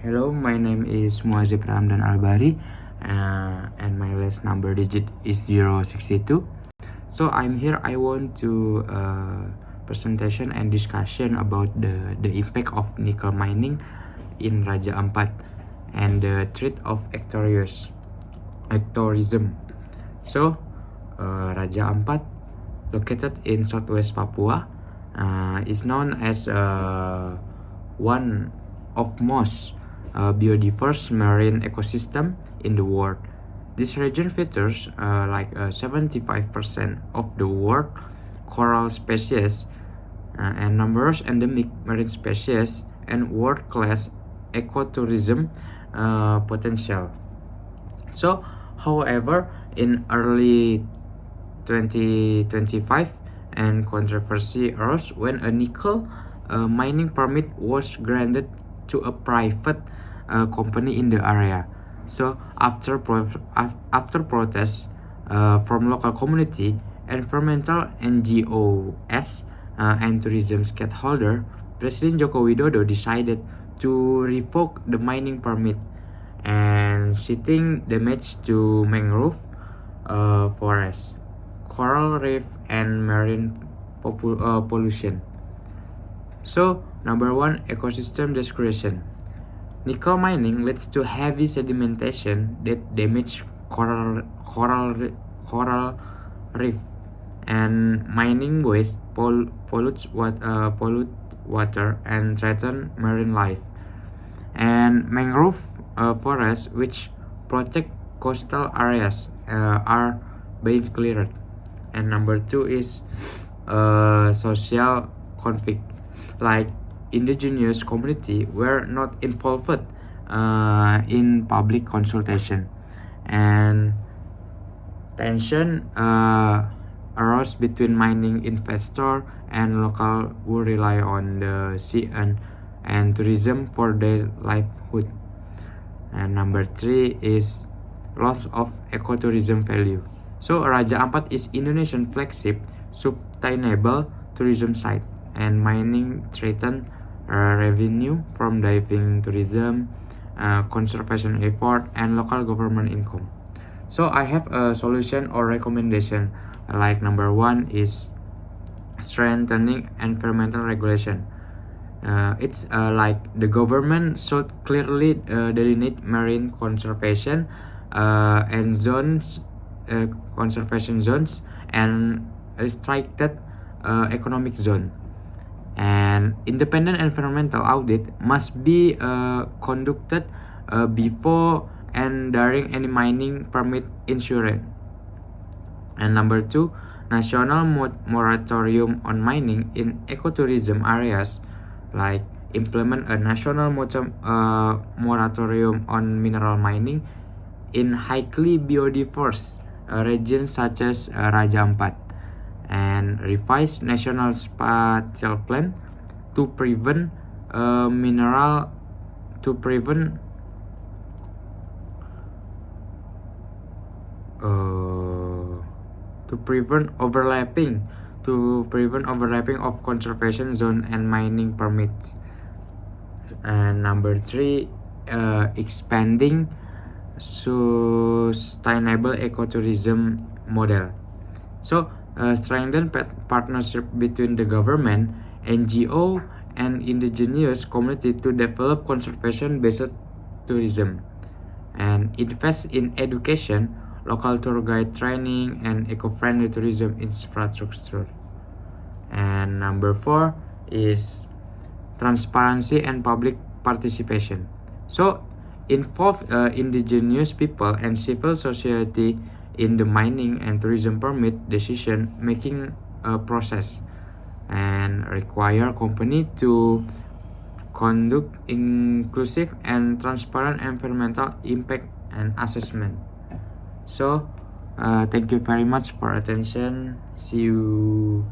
Hello, my name is Muazib Ramdan Albari, and my last number digit is 062. So I'm here. I want to presentation and discussion about the impact of nickel mining in Raja Ampat and the threat of ectourism. So Raja Ampat, located in southwest Papua, is known as one of most biodiverse marine ecosystem in the world. This region features 75% of the world coral species and numerous endemic marine species and world-class ecotourism potential. So, however, in early 2025, and controversy arose when a nickel mining permit was granted to a private company in the area. So after protests from local community, environmental NGOs, and tourism stakeholder, President Joko Widodo decided to revoke the mining permit and citing damage to mangrove forests, coral reef, and marine pollution. So, number one, ecosystem degradation. Nickel mining leads to heavy sedimentation that damage coral reef, and mining waste pollute water and threaten marine life. And mangrove forests, which protect coastal areas, are being cleared. And number two is social conflict, like indigenous community were not involved in public consultation, and tension arose between mining investor and local who rely on the sea and tourism for their livelihood. And number three is loss of ecotourism value. So Raja Ampat is Indonesian flagship sustainable tourism site, and mining threaten revenue from diving tourism, conservation effort, and local government income. So I have a solution or recommendation. Like number one is strengthening environmental regulation. It's like the government should clearly delineate marine conservation and conservation zones and restricted economic zone. And independent environmental audit must be conducted before and during any mining permit issuance. And number two, national moratorium on mining in ecotourism areas, like implement a national moratorium on mineral mining in highly biodiverse regions such as Raja Ampat, and revise national spatial plan to prevent overlapping of conservation zone and mining permits. And number three, expanding sustainable ecotourism model. So strengthen partnership between the government, NGO, and indigenous community to develop conservation-based tourism, and invest in education, local tour guide training, and eco-friendly tourism infrastructure. And number four is transparency and public participation. So involve indigenous people and civil society in the mining and tourism permit decision making process, and require company to conduct inclusive and transparent environmental impact and assessment. So thank you very much for attention. See you.